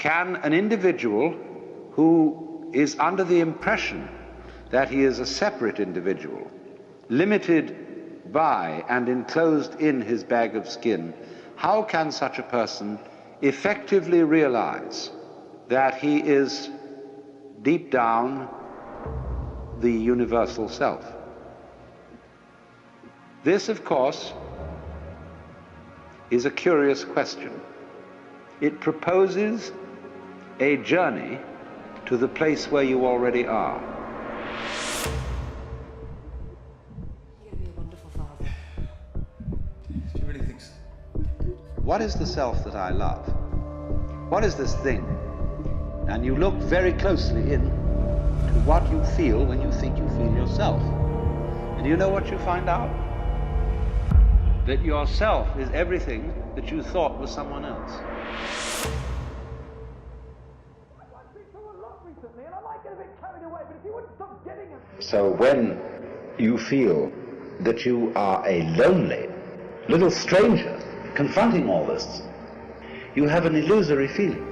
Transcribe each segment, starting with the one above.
Can an individual who is under the impression that he is a separate individual, limited by and enclosed in his bag of skin, how can such a person effectively realize that he is deep down the universal self? This, of course, is a curious question. It proposes a journey to the place where you already are. You're gonna be a wonderful father. Do you really think so? What is the self that I love? What is this thing? And you look very closely in to what you feel when you think you feel yourself. And you know what you find out? That yourself is everything that you thought was someone else. So when you feel that you are a lonely little stranger confronting all this, you have an illusory feeling,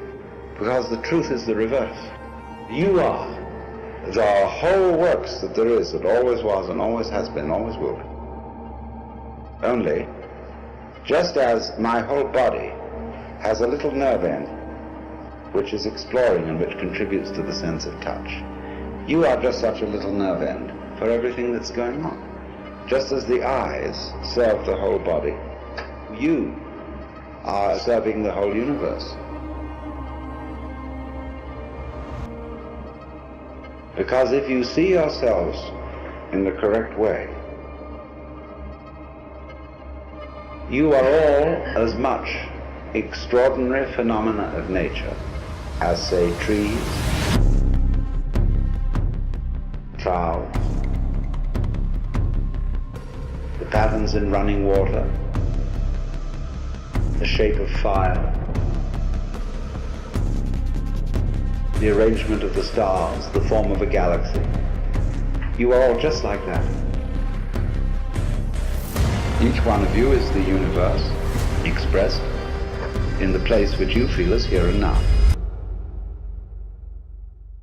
because the truth is the reverse. You are the whole works that there is, that always was and always has been, always will be. Only, just as my whole body has a little nerve end which is exploring and which contributes to the sense of touch, you are just such a little nerve end for everything that's going on. Just as the eyes serve the whole body, you are serving the whole universe. Because if you see yourselves in the correct way, you are all as much extraordinary phenomena of nature as, say, trees, clouds, the patterns in running water, the shape of fire, the arrangement of the stars, the form of a galaxy. You are all just like that. Each one of you is the universe expressed in the place which you feel is here and now.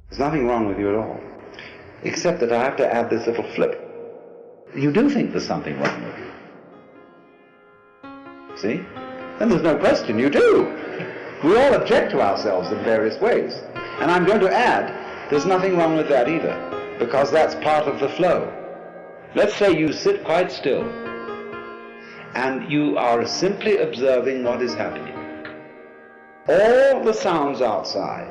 There's nothing wrong with you at all, except that I have to add this little flip. You do think there's something wrong with you. See? Then there's no question, you do. We all object to ourselves in various ways. And I'm going to add, there's nothing wrong with that either, because that's part of the flow. Let's say you sit quite still, and you are simply observing what is happening. All the sounds outside,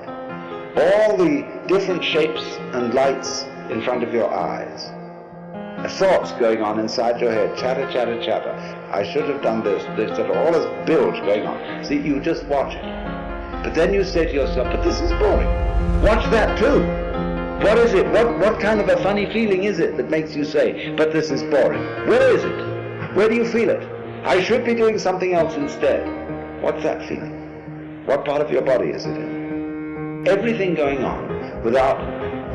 all the different shapes and lights in front of your eyes, thoughts going on inside your head, chatter, chatter, chatter. I should have done this, all this bilge going on. See, you just watch it. But then you say to yourself, but this is boring. Watch that too. What is it? What kind of a funny feeling is it that makes you say, but this is boring? Where is it? Where do you feel it? I should be doing something else instead. What's that feeling? What part of your body is it in? Everything going on without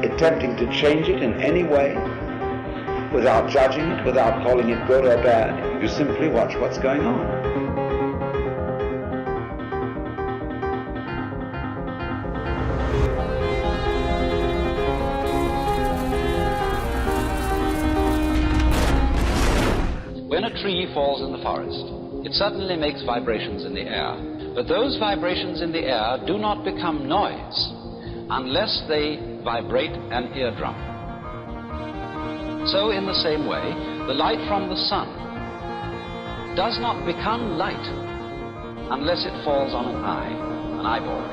attempting to change it in any way, without judging it, without calling it good or bad. You simply watch what's going on. When a tree falls in the forest, it suddenly makes vibrations in the air. But those vibrations in the air do not become noise unless they vibrate an eardrum. So in the same way, the light from the sun does not become light unless it falls on an eye, an eyeball.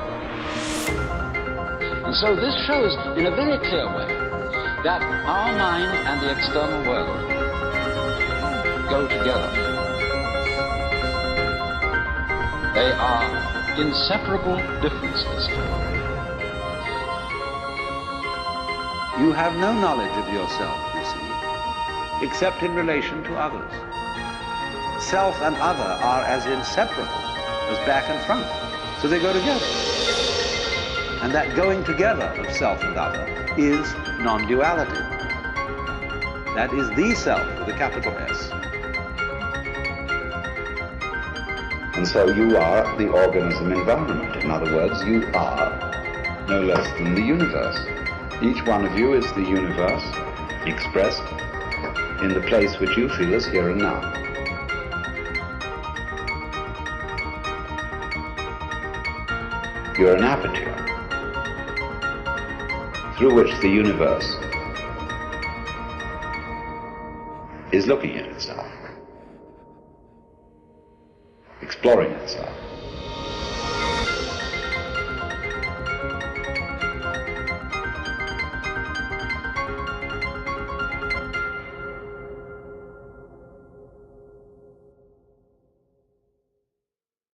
And so this shows in a very clear way that our mind and the external world go together. They are inseparable differences. You have no knowledge of yourself, you see, except in relation to others. Self and other are as inseparable as back and front, so they go together. And that going together of self and other is non-duality. That is the self with a capital S. And so you are the organism environment. In other words, you are no less than the universe. Each one of you is the universe expressed in the place which you feel is here and now. You're an aperture through which the universe is looking at itself, exploring itself.